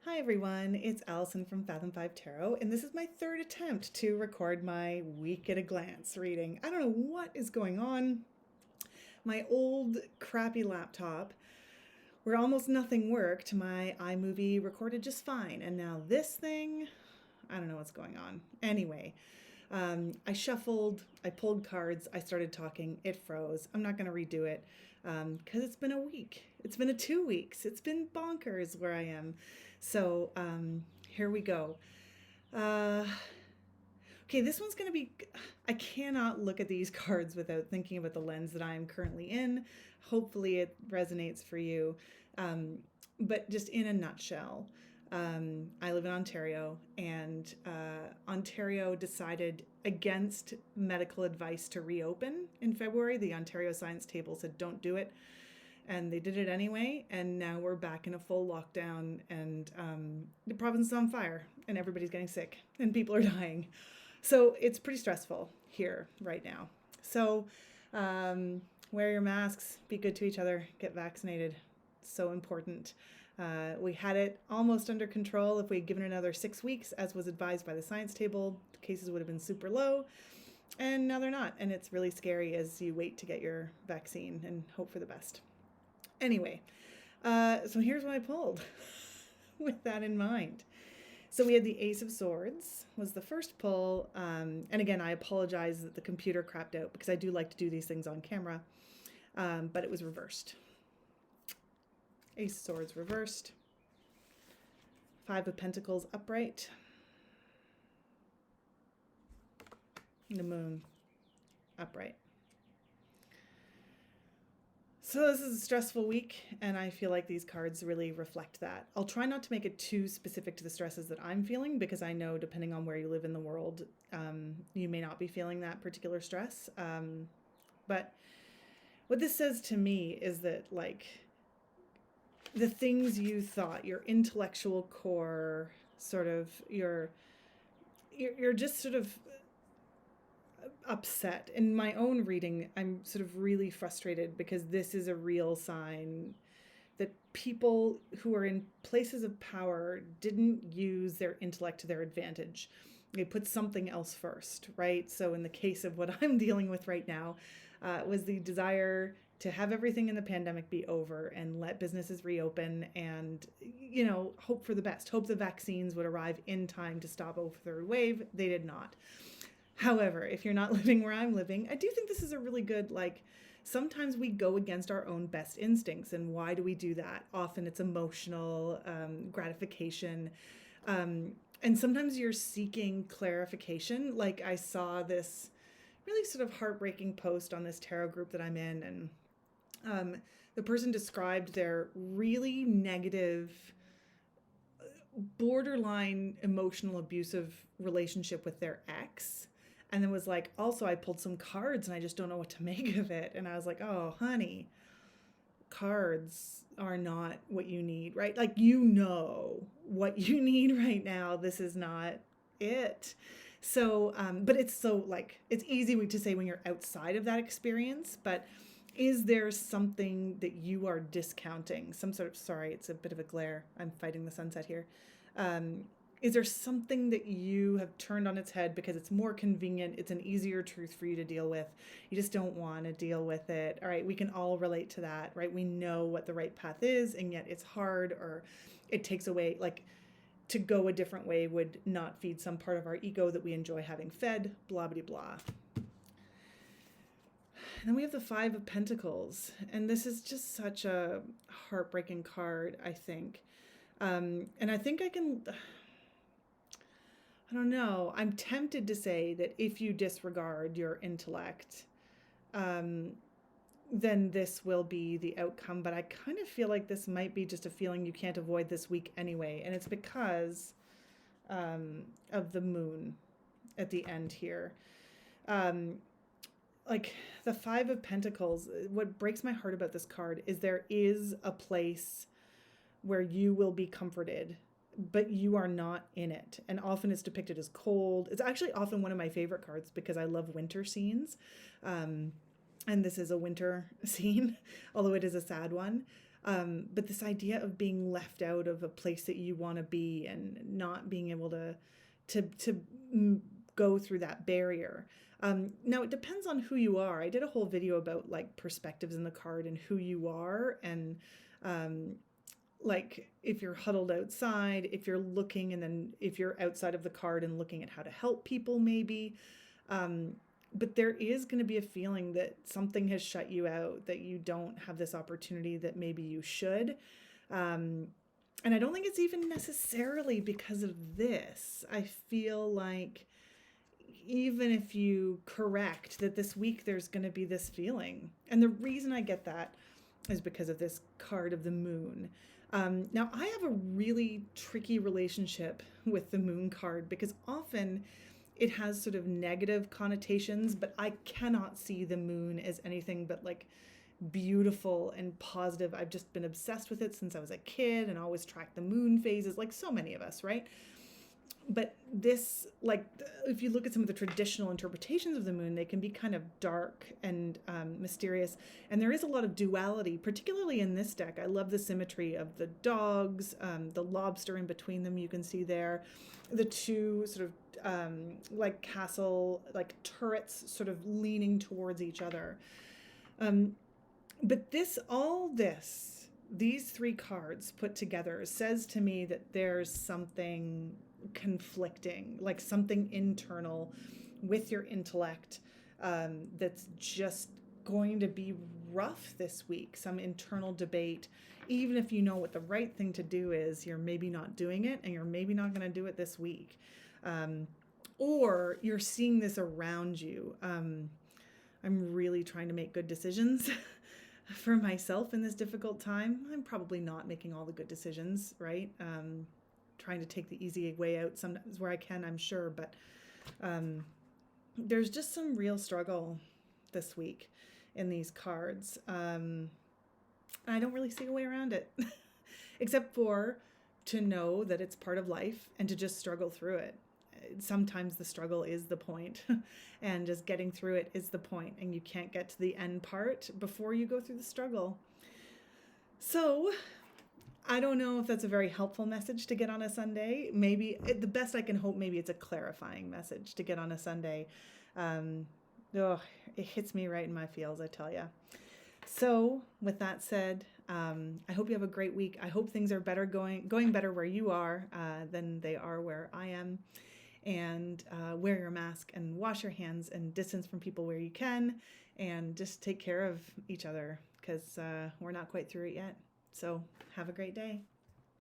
Hi everyone, it's Allison from Fathom 5 Tarot, and this is my third attempt to record my week at a glance reading. I don't know what is going on. My old crappy laptop, where almost nothing worked, my iMovie recorded just fine, and now this thing, I don't know what's going on. Anyway, I shuffled, I pulled cards, I started talking, it froze. I'm not going to redo it because it's been a week. It's been 2 weeks. It's been bonkers where I am. So here we go. Uh, okay, this one's going to be. I cannot look at these cards without thinking about the lens that I am currently in. Hopefully, it resonates for you. But just in a nutshell, I live in Ontario, and Ontario decided against medical advice to reopen in February. The Ontario Science Table said don't do it, and they did it anyway. And now we're back in a full lockdown, and the province is on fire, and everybody's getting sick, and people are dying. So it's pretty stressful here right now. So wear your masks, be good to each other, get vaccinated. So important. We had it almost under control. If we had given it another 6 weeks, as was advised by the science table, cases would have been super low. And now they're not. And it's really scary as you wait to get your vaccine and hope for the best. Anyway, so here's what I pulled with that in mind. So we had the Ace of Swords was the first pull. And again, I apologize that the computer crapped out because I do like to do these things on camera. But it was reversed. Ace of Swords reversed. Five of Pentacles upright. The Moon upright. So this is a stressful week, and I feel like these cards really reflect that. I'll try not to make it too specific to the stresses that I'm feeling, because I know depending on where you live in the world, you may not be feeling that particular stress. But what this says to me is that, like, the things you thought, your intellectual core, sort of you're just sort of upset. In my own reading, I'm sort of really frustrated because this is a real sign that people who are in places of power didn't use their intellect to their advantage. They put something else first, right? So in the case of what I'm dealing with right now, was the desire to have everything in the pandemic be over and let businesses reopen and, you know, hope for the best. Hope the vaccines would arrive in time to stop a third wave. They did not. However, if you're not living where I'm living, I do think this is a really good, like, sometimes we go against our own best instincts. And why do we do that? Often it's emotional gratification. And sometimes you're seeking clarification. Like, I saw this really sort of heartbreaking post on this tarot group that I'm in, and the person described their really negative, borderline emotional abusive relationship with their ex, and then was like, also, I pulled some cards and I just don't know what to make of it. And I was like, oh honey, cards are not what you need, right? Like, you know what you need right now. This is not it. So but it's so, like, it's easy to say when you're outside of that experience, but is there something that you are discounting? Some sort of, sorry, it's a bit of a glare. I'm fighting the sunset here. Is there something that you have turned on its head because it's more convenient? It's an easier truth for you to deal with. You just don't want to deal with it. All right, we can all relate to that, right? We know what the right path is, and yet it's hard, or it takes away, like, to go a different way would not feed some part of our ego that we enjoy having fed, blah, blah, blah. And then we have the Five of Pentacles, and this is just such a heartbreaking card, I think. And I think I don't know, I'm tempted to say that if you disregard your intellect, then this will be the outcome. But I kind of feel like this might be just a feeling you can't avoid this week anyway, and it's because of the Moon at the end here. Like, the Five of Pentacles, what breaks my heart about this card is there is a place where you will be comforted, but you are not in it. And often it's depicted as cold. It's actually often one of my favorite cards because I love winter scenes. And this is a winter scene, although it is a sad one. But this idea of being left out of a place that you want to be and not being able to go through that barrier. Now it depends on who you are. I did a whole video about like perspectives in the card and who you are, and like if you're huddled outside, if you're looking, and then if you're outside of the card and looking at how to help people maybe. But there is going to be a feeling that something has shut you out, that you don't have this opportunity that maybe you should. And I don't think it's even necessarily because of this. I feel like even if you correct that this week there's going to be this feeling. And the reason I get that is because of this card of the moon. Now, I have a really tricky relationship with the moon card because often it has sort of negative connotations, but I cannot see the moon as anything but like beautiful and positive. I've just been obsessed with it since I was a kid and always tracked the moon phases, like so many of us, right? But this, like, if you look at some of the traditional interpretations of the moon, they can be kind of dark and mysterious. And there is a lot of duality, particularly in this deck. I love the symmetry of the dogs, the lobster in between them, you can see there. The two sort of like castle, like turrets sort of leaning towards each other. But these three cards put together says to me that there's something conflicting, like something internal with your intellect that's just going to be rough this week. Some internal debate. Even if you know what the right thing to do is, you're maybe not doing it, and you're maybe not going to do it this week. Or you're seeing this around you. I'm really trying to make good decisions for myself in this difficult time. I'm probably not making all the good decisions, right? Trying to take the easy way out sometimes where I can, I'm sure, but there's just some real struggle this week in these cards. I don't really see a way around it, except for to know that it's part of life and to just struggle through it. Sometimes the struggle is the point, and just getting through it is the point, and you can't get to the end part before you go through the struggle. So I don't know if that's a very helpful message to get on a Sunday. Maybe the best I can hope, maybe it's a clarifying message to get on a Sunday. It hits me right in my feels, I tell you. So with that said, I hope you have a great week. I hope things are better going better where you are than they are where I am. And wear your mask and wash your hands and distance from people where you can, and just take care of each other, because we're not quite through it yet. So have a great day.